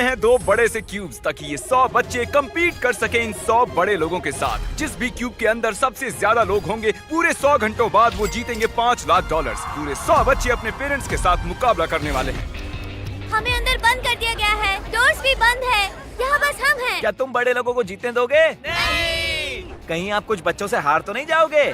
हैं 2 बड़े से क्यूब्स ताकि ये 100 बच्चे compete कर सके इन 100 बड़े लोगों के साथ। जिस भी क्यूब के अंदर सबसे ज्यादा लोग होंगे पूरे 100 घंटों बाद वो जीतेंगे $5 लाख। पूरे 100 बच्चे अपने पेरेंट्स के साथ मुकाबला करने वाले हैं। हमें अंदर बंद कर दिया गया है, डोर्स भी बंद है, यहाँ बस हम हैं। क्या तुम बड़े लोगों को जीतने दोगे? नहीं। कहीं आप कुछ बच्चों से हार तो नहीं जाओगे?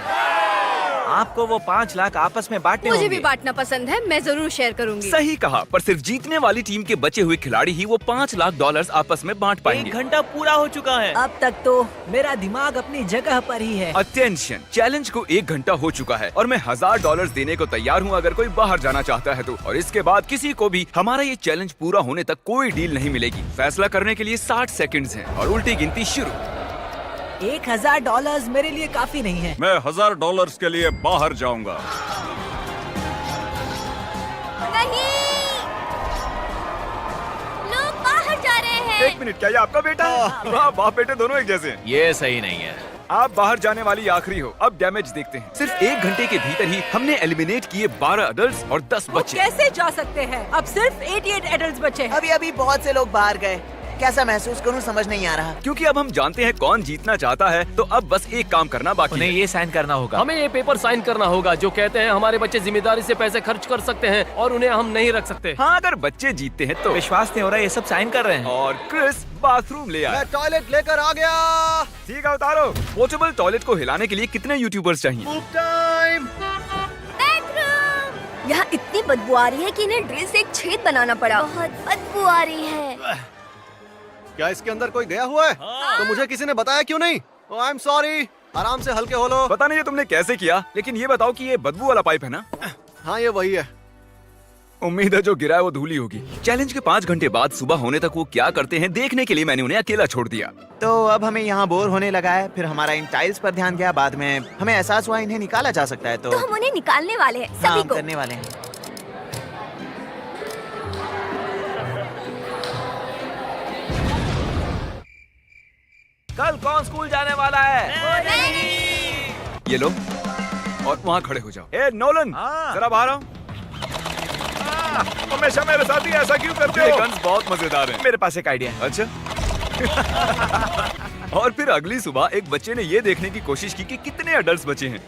आपको वो 5 लाख आपस में बांटने मुझे होंगे। भी बांटना पसंद है, मैं जरूर शेयर करूंगी। सही कहा, पर सिर्फ जीतने वाली टीम के बचे हुए खिलाड़ी ही वो $5 लाख आपस में बांट पाएंगे। 1 घंटा पूरा हो चुका है। अब तक तो मेरा दिमाग अपनी जगह पर ही है। अटेंशन, चैलेंज को 1 घंटा हो चुका है और मैं $1000 देने को तैयार हूँ अगर कोई बाहर जाना चाहता है तो। और इसके बाद किसी को भी हमारा ये चैलेंज पूरा होने तक कोई डील नहीं मिलेगी। फैसला करने के लिए 60 सेकंड्स हैं और उल्टी गिनती शुरू। $1000 मेरे लिए काफी नहीं है। मैं $1000 के लिए बाहर जाऊंगा। नहीं, लोग बाहर जा रहे हैं। 1 मिनट, क्या ये आपका बेटा है? हाँ, बाप बेटे दोनों एक जैसे हैं। ये सही नहीं है। आप बाहर जाने वाली आखिरी हो। अब डैमेज देखते हैं। सिर्फ 1 घंटे के भीतर ही हमने एलिमिनेट किए 12 अडल्ट और 10 वो बच्चे। कैसे जा सकते हैं? अब सिर्फ 88 एडल्ट बचे हैं। अभी अभी बहुत से लोग बाहर गए। कैसा महसूस करूं समझ नहीं आ रहा। क्योंकि अब हम जानते हैं कौन जीतना चाहता है तो अब बस एक काम करना बाकी उन्हें है। ये साइन करना होगा। हमें ये पेपर साइन करना होगा जो कहते हैं हमारे बच्चे जिम्मेदारी से पैसे खर्च कर सकते हैं और उन्हें हम नहीं रख सकते। हाँ, अगर बच्चे जीतते हैं तो। विश्वास नहीं हो रहा, ये सब साइन कर रहे हैं। और क्रिस बाथरूम ले आया। टॉयलेट लेकर आ गया। ठीक है, उतारो। पोर्टेबल टॉयलेट को हिलाने के लिए कितने यूट्यूबर्स चाहिए? बेडरूम। यहाँ इतनी बदबू आ रही है कि इन्हें ड्रिल से एक छेद बनाना पड़ा। बहुत बदबू आ रही है। क्या इसके अंदर कोई गया हुआ है? तो मुझे किसी ने बताया क्यों नहीं? I am sorry. आराम से हल्के हो लो। पता नहीं ये तुमने कैसे किया, लेकिन ये बताओ कि ये बदबू वाला पाइप है ना? हाँ, ये वही है। उम्मीद है जो गिरा है वो धूली होगी। चैलेंज के 5 घंटे बाद सुबह होने तक वो क्या करते हैं देखने के लिए मैंने उन्हें अकेला छोड़ दिया। तो अब हमें यहाँ बोर होने लगा है। फिर हमारा इन टाइल्स पर ध्यान गया। बाद में हमें एहसास हुआ इन्हें निकाला जा सकता है। तो हम उन्हें निकालने वाले हैं, हाँ, सभी हम को। करने वाले हैं। कल कौन स्कूल जाने वाला है? ये लो और वहाँ खड़े हो जाओ। ए नोलन, हाँ। जरा बाहर आओ। हमेशा मेरे साथ ही ऐसा क्यों करते हो? ये गन्स बहुत मजेदार हैं। मेरे पास एक आइडिया है। अच्छा। और फिर अगली सुबह एक बच्चे ने ये देखने की कोशिश की कि कितने अडल्ट्स बचे हैं।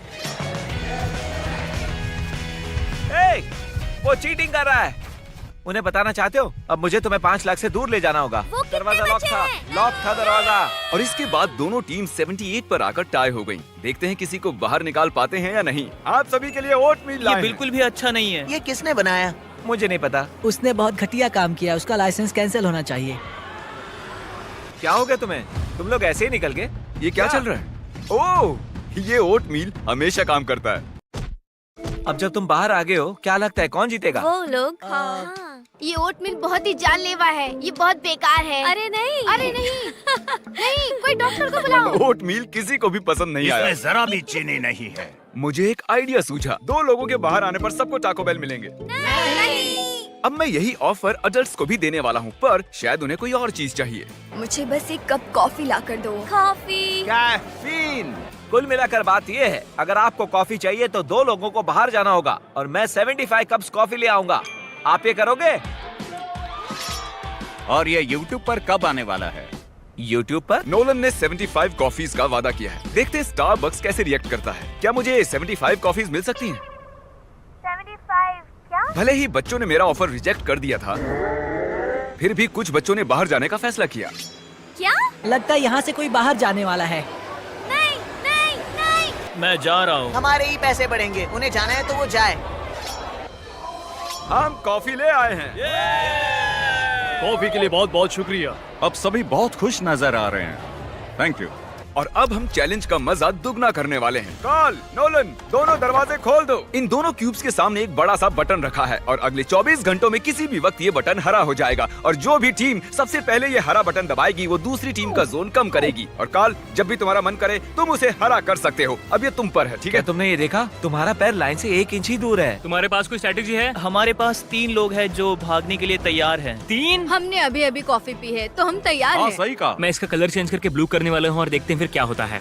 ए, वो चीटिंग कर रहा है। उन्हें बताना चाहते हो? अब मुझे तुम्हें 5 लाख से दूर ले जाना होगा। वो कितने दरवाजा लॉक बचे था। हैं? लॉक था दरवाजा। और इसके बाद दोनों टीम 78 पर आकर टाई हो गयी। देखते हैं किसी को बाहर निकाल पाते हैं या नहीं। आप सभी के लिए ओटमील लाए हैं। बिल्कुल भी अच्छा नहीं है। ये किसने बनाया? मुझे नहीं पता। उसने बहुत घटिया काम किया। उसका लाइसेंस कैंसिल होना चाहिए। क्या हो गया तुम्हें? तुम लोग ऐसे ही निकल गए? ये क्या चल रहा है? ओह, ये ओटमील हमेशा काम करता है। अब जब तुम बाहर आ गए हो, क्या लगता है कौन जीतेगा? वो लोग। हाँ। ये ओटमील बहुत ही जानलेवा है। ये बहुत बेकार है। अरे नहीं, अरे नहीं। नहीं, कोई डॉक्टर को बुलाओ। ओटमील किसी को भी पसंद नहीं आया। जरा भी चीनी नहीं है। मुझे एक आइडिया सूझा। 2 लोगों के बाहर आने पर सबको टाको बेल मिलेंगे। नहीं। अब मैं यही ऑफर अडल्ट्स को भी देने वाला हूँ, पर शायद उन्हें कोई और चीज चाहिए। मुझे बस एक कप कॉफी ला कर दो। कॉफी। कैफीन। कुल मिलाकर बात ये है, अगर आपको कॉफी चाहिए तो 2 लोगों को बाहर जाना होगा और मैं 75 कप्स कॉफी ले आऊंगा। आप ये करोगे? और ये YouTube पर कब आने वाला है? YouTube पर? नोलन ने 75 कॉफीज का वादा किया है। देखते हैं स्टारबक्स कैसे रिएक्ट करता है। क्या मुझे 75 कॉफीज मिल सकती हैं? 75 क्या? भले ही बच्चों ने मेरा ऑफर रिजेक्ट कर दिया था, फिर भी कुछ बच्चों ने बाहर जाने का फैसला किया। क्या? लगता है यहाँ से कोई बाहर जाने वाला है। नहीं, नहीं, नहीं। मैं जा रहा हूँ। हमारे ही पैसे बढ़ेंगे। उन्हें जाना है तो वो जाए। हम कॉफी ले आए हैं। कॉफी के लिए बहुत बहुत शुक्रिया। अब सभी बहुत खुश नजर आ रहे हैं। Thank you. और अब हम चैलेंज का मजा दुगना करने वाले हैं। कार्ल, नोलन, दोनों दरवाजे खोल दो। इन दोनों क्यूब्स के सामने एक बड़ा सा बटन रखा है और अगले 24 घंटों में किसी भी वक्त ये बटन हरा हो जाएगा और जो भी टीम सबसे पहले ये हरा बटन दबाएगी वो दूसरी टीम का जोन कम करेगी। और कार्ल, जब भी तुम्हारा मन करे तुम उसे हरा कर सकते हो। अब ये तुम पर है, ठीक क्या है? तुमने ये देखा? तुम्हारा पैर लाइन से 1 इंच ही दूर है। तुम्हारे पास कोई स्ट्रेटेजी है? हमारे पास 3 लोग हैं जो भागने के लिए तैयार हैं। 3? हमने अभी अभी कॉफी पी है तो हम तैयार हाँ, हैं। सही कहा। मैं इसका कलर चेंज करके ब्लू करने वाला हूँ और देखते हैं फिर क्या होता है।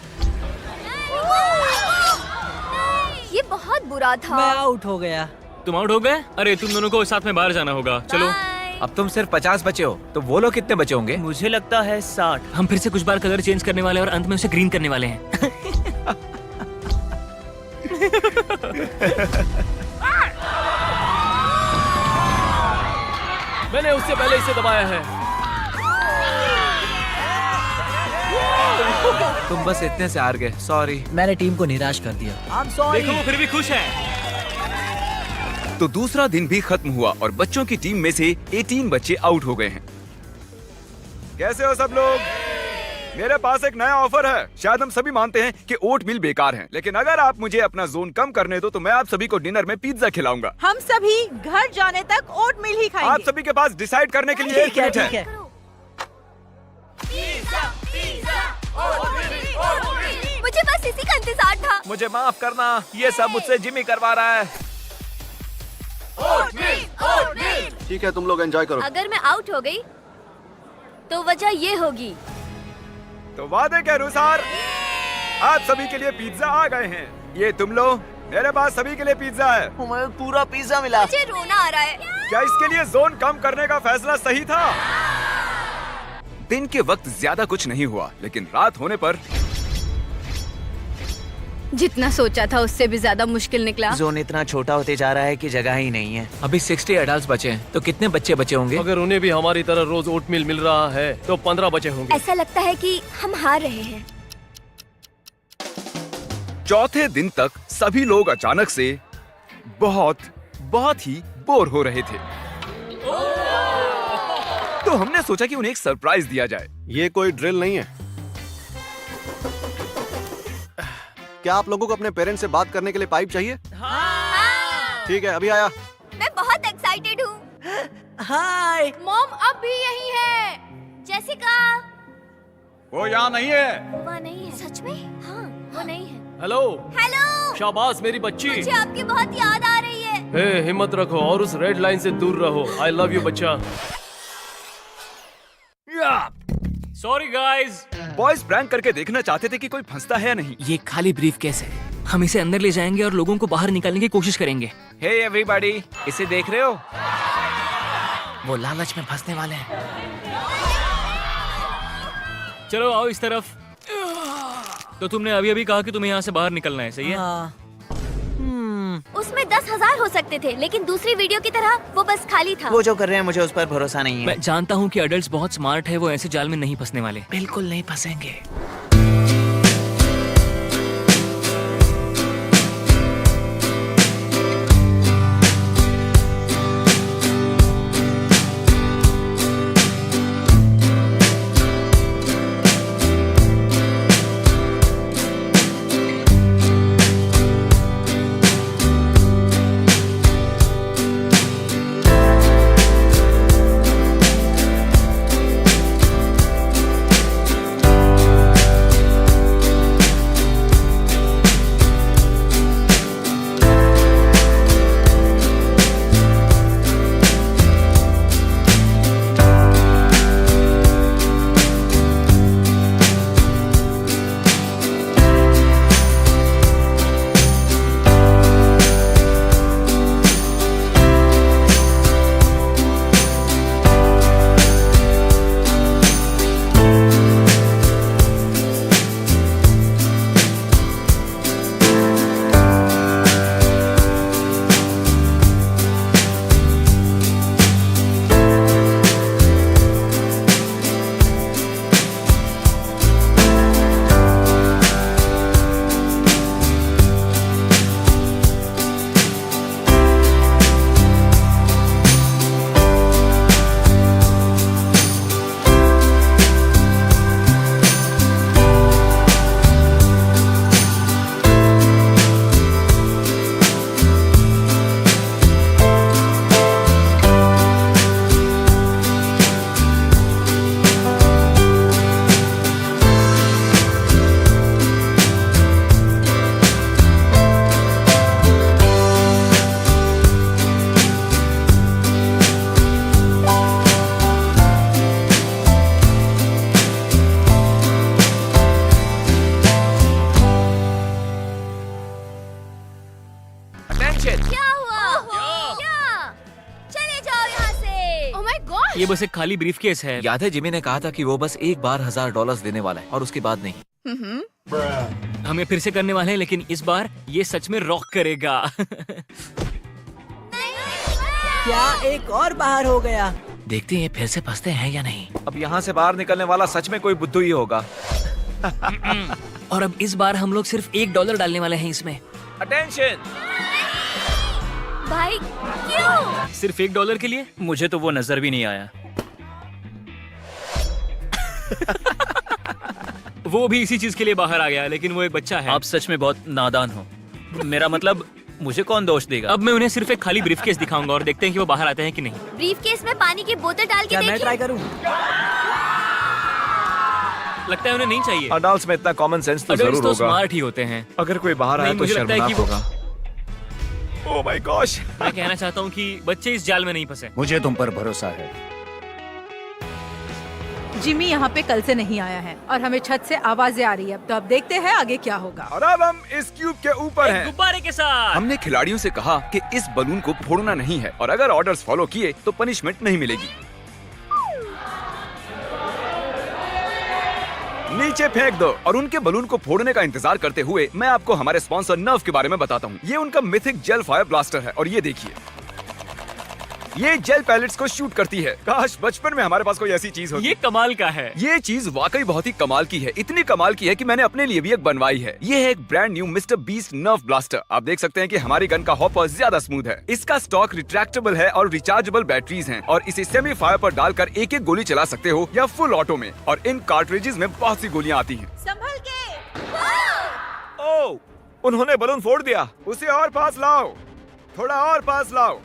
ये बहुत बुरा था। मैं आउट हो गया। तुम आउट हो गए? अरे तुम दोनों को साथ में बाहर जाना होगा। चलो। बाय। अब तुम सिर्फ 50 बचे हो, तो वो लोग कितने बचे होंगे? मुझे लगता है 60। हम फिर से कुछ बार कलर चेंज करने वाले हैं और अंत में उसे ग्रीन करने वाले हैं। मैंने उससे पहले इसे दबाया है। तुम बस इतने से हार गए, सॉरी। मैंने टीम को निराश कर दिया। I'm sorry। देखो वो फिर भी खुश है। तो दूसरा दिन भी खत्म हुआ और बच्चों की टीम में से 18 बच्चे आउट हो गए हैं। कैसे हो सब लोग? मेरे पास एक नया ऑफर है। शायद हम सभी मानते हैं कि ओट मिल बेकार है, लेकिन अगर आप मुझे अपना जोन कम करने दो तो मैं आप सभी को डिनर में पिज्जा खिलाऊंगा। हम सभी घर जाने तक ओट मिल ही खाएंगे। आप सभी के पास डिसाइड करने के लिए एक मिनट ठीक है। है। मुझे बस इसी का इंतजार था। मुझे माफ करना, ये सब मुझसे जिमी करवा रहा है। ठीक है, तुम लोग एंजॉय करो। अगर मैं आउट हो गई तो वजह ये होगी। तो वादे के अनुसार आप सभी के लिए पिज्जा आ गए हैं। ये तुम लो, मेरे पास सभी के लिए पिज्जा है। हमें पूरा पिज्जा मिला। मुझे रोना आ रहा है। क्या इसके लिए जोन कम करने का फैसला सही था? दिन के वक्त ज्यादा कुछ नहीं हुआ, लेकिन रात होने पर जितना सोचा था उससे भी ज्यादा मुश्किल निकला। जोन इतना छोटा होते जा रहा है कि जगह ही नहीं है। अभी 60 एडल्ट बचे हैं, तो कितने बच्चे बचे होंगे? अगर उन्हें भी हमारी तरह रोज ओटमील मिल रहा है तो 15 बचे होंगे। ऐसा लगता है कि हम हार रहे हैं। चौथे दिन तक सभी लोग अचानक से बहुत ही बोर हो रहे थे। तो हमने सोचा कि उन्हें एक सरप्राइज दिया जाए। ये कोई ड्रिल नहीं है। क्या आप लोगों को अपने पेरेंट्स से बात करने के लिए पाइप चाहिए? ठीक है, अभी आया। मैं बहुत एक्साइटेड हूँ। हाय। मॉम अब भी यही है। जेसिका वो यहाँ नहीं है। वहाँ नहीं है। सच में? हाँ, वो नहीं है। हेलो। हेलो। शाबाश मेरी बच्ची। मुझे आपकी बहुत याद आ रही है। हे, हिम्मत रखो और उस रेड लाइन से दूर रहो। आई लव यू बच्चा। Sorry guys. बॉयज प्रैंक करके देखना चाहते थे कि कोई फंसता है या नहीं। ये खाली ब्रीफ केस है। हम इसे अंदर ले जाएंगे और लोगों को बाहर निकालने की कोशिश करेंगे। हे एवरीबॉडी, इसे देख रहे हो? वो लालच में फंसने वाले हैं। चलो आओ इस तरफ। तो तुमने अभी अभी कहा कि तुम्हें यहाँ से बाहर निकलना है, सही है? हाँ। उसमें 10,000 हो सकते थे, लेकिन दूसरी वीडियो की तरह वो बस खाली था। वो जो कर रहे हैं मुझे उस पर भरोसा नहीं है। मैं जानता हूँ कि अडल्ट्स बहुत स्मार्ट है, वो ऐसे जाल में नहीं फंसने वाले। बिल्कुल नहीं फंसेंगे। ये बस एक खाली ब्रीफकेस है। याद है जिमी ने कहा था कि वो बस एक बार $1000 देने वाला है और उसके बाद नहीं। हम ये फिर से करने वाले हैं, लेकिन इस बार ये सच में रॉक करेगा। क्या एक और बाहर हो गया? देखते हैं ये फिर से फंसते हैं या नहीं। अब यहाँ से बाहर निकलने वाला सच में कोई बुद्धू ही होगा। और अब इस बार हम लोग सिर्फ $1 डालने वाले हैं इसमें। अटेंशन! भाई क्यों? सिर्फ $1 के लिए। मुझे तो वो नजर भी नहीं आया। वो भी इसी चीज के लिए बाहर आ गया, लेकिन वो एक बच्चा है। आप सच में बहुत नादान हो। मेरा मतलब मुझे कौन दोष देगा? अब मैं उन्हें सिर्फ एक खाली ब्रीफकेस दिखाऊंगा और देखते हैं कि वो बाहर आते हैं कि नहीं। ब्रीफकेस में पानी की बोतल डाल के क्या मैं देखिए। ट्राई करूं? लगता है उन्हें नहीं चाहिए। अडल्ट्स में इतना कॉमन सेंस तो अडल्ट्स जरूर तो होगा। स्मार्ट ही होते हैं। अगर कोई बाहर आया नहीं, तो मुझे लगता है शर्मनाक कि वो- होगा। Oh my gosh! मैं कहना चाहता हूँ कि बच्चे इस जाल में नहीं फंसे। मुझे तुम पर भरोसा है। जिमी यहाँ पे कल से नहीं आया है और हमें छत से आवाजें आ रही है। तो अब देखते हैं आगे क्या होगा। और अब हम इस क्यूब के ऊपर हैं। गुब्बारे के साथ। हमने खिलाड़ियों से कहा कि इस बलून को फोड़ना नहीं है और अगर ऑर्डर्स फॉलो किए तो पनिशमेंट नहीं मिलेगी। नीचे फेंक दो। और उनके बलून को फोड़ने का इंतजार करते हुए मैं आपको हमारे स्पॉन्सर नर्व के बारे में बताता हूँ। ये उनका मिथिक जेल फायर ब्लास्टर है और ये देखिए, ये जेल पैलेट्स को शूट करती है। काश बचपन में हमारे पास कोई ऐसी चीज होती। ये कमाल का है। ये चीज वाकई बहुत ही कमाल की है। इतनी कमाल की है कि मैंने अपने लिए भी एक बनवाई है। ये है एक brand new mister beast nerve blaster. आप देख सकते हैं कि हमारी गन का हॉपर ज्यादा स्मूथ है। इसका स्टॉक रिट्रैक्टेबल है और रिचार्जेबल बैटरीज हैं और इसे सेमी फायर पर डालकर एक एक गोली चला सकते हो या फुल ऑटो में। और इन कार्ट्रिजेज में बहुत सी गोलियां आती हैं। संभल के। ओह! उन्होंने बलून फोड़ दिया। उसे और पास लाओ, थोड़ा और पास लाओ।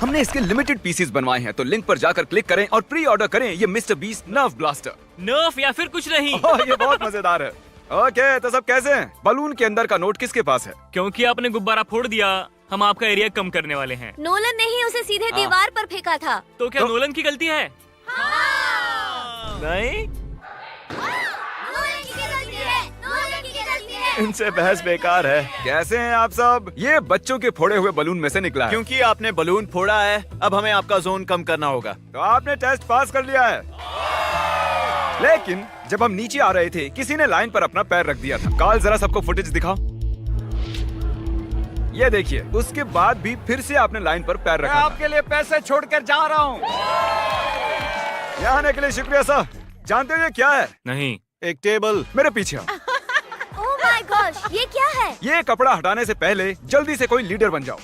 हमने इसके लिमिटेड पीसेस बनवाए हैं, तो लिंक पर जाकर क्लिक करें और प्री ऑर्डर करें ये मिस्टर बीस्ट नर्व ब्लास्टर। नर्फ या फिर कुछ नहीं। ओह, ये बहुत मजेदार है। ओके, तो सब कैसे हैं? बलून के अंदर का नोट किसके पास है? क्योंकि आपने गुब्बारा फोड़ दिया, हम आपका एरिया कम करने वाले हैं। नोलन ने ही उसे सीधे दीवार पर फेंका था। तो क्या नोलन की गलती है? नहीं, नोलन की गलती है। नोलन की गलती है। इनसे बहस बेकार है। कैसे हैं आप सब? ये बच्चों के फोड़े हुए बलून में से निकला है। क्योंकि आपने बलून फोड़ा है, अब हमें आपका जोन कम करना होगा। तो आपने टेस्ट पास कर लिया है। लेकिन जब हम नीचे आ रहे थे, किसी ने लाइन पर अपना पैर रख दिया था। कार्ल, जरा सबको फुटेज दिखाओ। ये देखिए, उसके बाद भी फिर से आपने लाइन पर पैर रखा। आपके लिए पैसे छोड़कर जा रहा हूँ। यहाँ आने के लिए शुक्रिया सर। जानते हो ये क्या है? नहीं। एक टेबल। मेरे पीछे आओ। ओह माय गॉश, ये क्या है? ये कपड़ा हटाने से पहले जल्दी से कोई लीडर बन जाओ।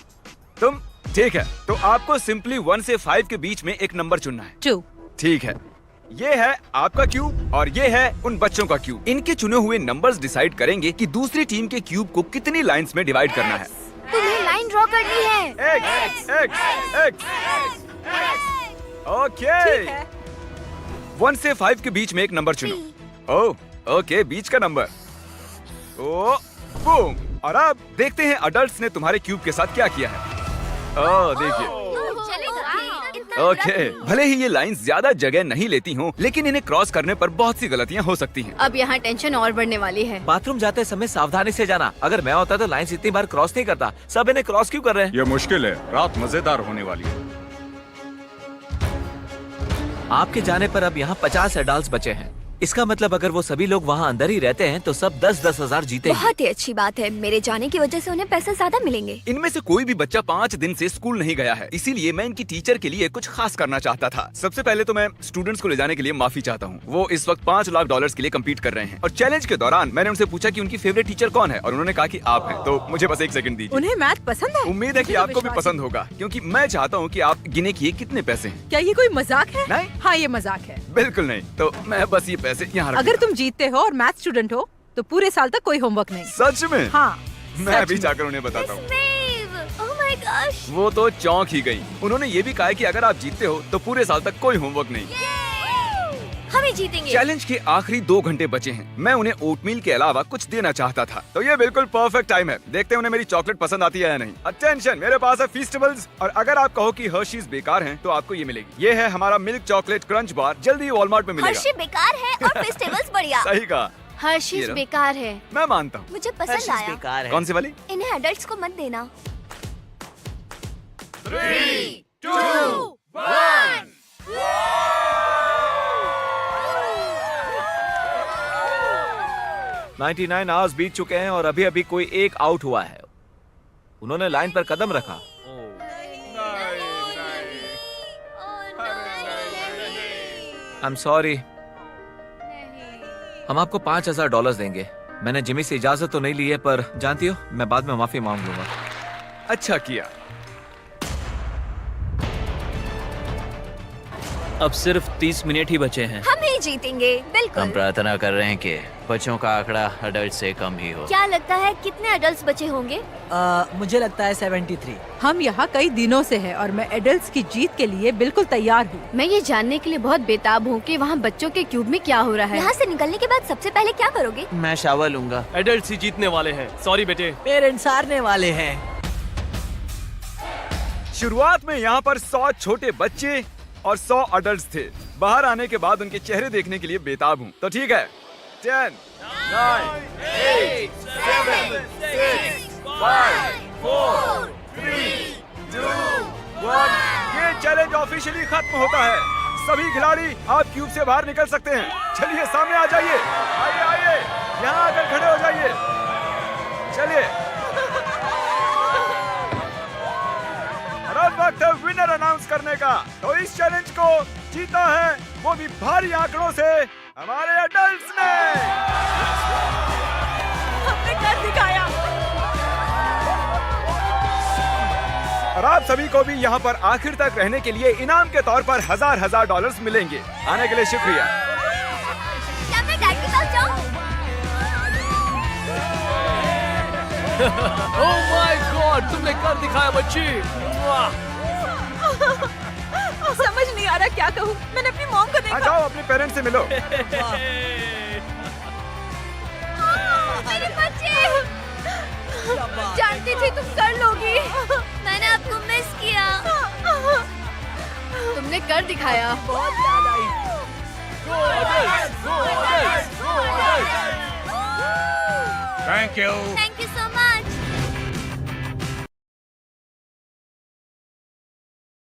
तुम ठीक है, तो आपको सिंपली 1 से 5 के बीच में एक नंबर चुनना है। 2। ठीक है, ये है आपका क्यूब और ये है उन बच्चों का क्यूब। इनके चुने हुए नंबर्स डिसाइड करेंगे कि दूसरी टीम के क्यूब को कितनी लाइंस में डिवाइड करना है। तुम्हें लाइन ड्रॉ करनी है। एक। ओके, ठीक है। 1 से 5 के बीच में एक नंबर चुनो। ओह, ओके, बीच का नंबर। ओ, बूम। और अब देखते हैं अडल्ट्स ने तुम्हारे क्यूब के साथ क्या किया है। ओह, देखिए। ओके, भले ही ये लाइंस ज्यादा जगह नहीं लेती हों, लेकिन इन्हें क्रॉस करने पर बहुत सी गलतियां हो सकती हैं। अब यहाँ टेंशन और बढ़ने वाली है। बाथरूम जाते समय सावधानी से जाना। अगर मैं होता तो लाइंस इतनी बार क्रॉस नहीं करता। सब इन्हें क्रॉस क्यों कर रहे हैं? ये मुश्किल है, रात मजेदार होने वाली है। आपके जाने पर अब यहाँ 50 एडल्ट्स बचे हैं। इसका मतलब अगर वो सभी लोग वहाँ अंदर ही रहते हैं तो सब 10-10 हजार जीतेंगे। बहुत ही अच्छी बात है। मेरे जाने की वजह से उन्हें पैसे ज्यादा मिलेंगे। इनमें से कोई भी बच्चा 5 दिन से स्कूल नहीं गया है, इसीलिए मैं इनकी टीचर के लिए कुछ खास करना चाहता था। सबसे पहले तो मैं स्टूडेंट्स को ले जाने के लिए माफी चाहता हूँ। वो इस वक्त $5 लाख के लिए कम्पीट कर रहे हैं और चैलेंज के दौरान मैंने उनसे पूछा कि उनकी फेवरेट टीचर कौन है और उन्होंने कहा कि आप हैं। तो मुझे बस 1 सेकंड दीजिए। उन्हें मैथ पसंद है। उम्मीद है कि मुझे आपको भी विश्वास पसंद होगा, क्योंकि मैं चाहता हूँ कि आप गिने कि ये कितने पैसे हैं। क्या ये कोई मजाक है? नहीं। हाँ, ये मजाक है। बिल्कुल नहीं। तो मैं बस ये पैसे यहाँ रख अगर देता तुम जीतते हो और मैथ स्टूडेंट हो तो पूरे साल तक कोई होमवर्क नहीं। हूँ। सच में? हाँ, मैं सच अभी में। जाकर उन्हें बताता हूँ। ओह माय गॉश, वो तो चौंक ही गई। उन्होंने ये भी कहा है कि अगर आप जीतते हो तो पूरे साल तक कोई होमवर्क नहीं। हम ही जीतेंगे। चैलेंज के आखिरी 2 घंटे बचे हैं। मैं उन्हें ओटमील के अलावा कुछ देना चाहता था, तो ये बिल्कुल परफेक्ट टाइम है। देखते हैं उन्हें मेरी चॉकलेट पसंद आती है या नहीं। अटेंशन, मेरे पास है फीस्टेबल्स और अगर आप कहो कि हर्शीज बेकार हैं, तो आपको ये मिलेगी। ये है हमारा मिल्क चॉकलेट क्रंच बार, जल्दी वॉलमार्ट में मिलेगा। हर्षी बेकार है और फेस्टिवल्स बढ़िया। सही कहा, हर्शीज ये लो। बेकार है। मैं मानता हूँ। मुझे पसंद आया। कौन सी वाली? इन्हें एडल्ट्स को मत देना। 3, 2, 1 $99 आवर्स बीत चुके हैं और अभी अभी कोई एक आउट हुआ है। उन्होंने लाइन पर कदम रखा। I am sorry. हम आपको $5000 देंगे। मैंने जिमी से इजाजत तो नहीं ली है, पर जानती हो मैं बाद में माफी मांग लूंगा। अच्छा किया। अब सिर्फ 30 मिनट ही बचे हैं। हम ही जीतेंगे, बिल्कुल। हम प्रार्थना कर रहे हैं कि बच्चों का आंकड़ा अडल्ट से कम ही हो। क्या लगता है कितने अडल्ट बचे होंगे? मुझे लगता है 73। हम यहाँ कई दिनों से हैं और मैं एडल्ट्स की जीत के लिए बिल्कुल तैयार हूँ। मैं ये जानने के लिए बहुत बेताब हूँ कि वहाँ बच्चों के क्यूब में क्या हो रहा है। यहाँ से निकलने के बाद सबसे पहले क्या करोगे? मैं शावर लूंगा। एडल्ट्स ही जीतने वाले हैं। सॉरी बेटे। पेरेंट्स हारने वाले हैं। शुरुआत में यहाँ पर 100 छोटे बच्चे और 100 अडल्ट्स थे। बाहर आने के बाद उनके चेहरे देखने के लिए बेताब हूँ। तो ठीक है, 10, 9, 8, 7, 6, 5, 4, 3, 2, 1। ये चैलेंज ऑफिशियली खत्म होता है। सभी खिलाड़ी आप क्यूब से बाहर निकल सकते हैं। चलिए सामने आ जाइए। आइए आइए, यहाँ आकर खड़े हो जाइए। चलिए, अब वक्त है विनर अनाउंस करने का। तो इस चैलेंज को जीता है, वो भी भारी आंकड़ों से, हमारे अडल्ट्स ने। हमने कर दिखाया। और आप सभी को भी यहाँ पर आखिर तक रहने के लिए इनाम के तौर पर $1000 मिलेंगे। आने के लिए शुक्रिया। क्या मैं डैड के साथ जाऊँ? ओह माय गॉड, तुमने कर दिखाया बच्ची। समझ नहीं आ रहा क्या कहूँ। मैंने अपनी मॉम को आ देखा। जाओ, अपने पेरेंट्स से मिलो। मेरे बच्चे! जानती थी तुम कर लोगी। मैंने आपको मिस किया। तुमने कर दिखाया। बहुत याद आई। Thank you. Thank you so much.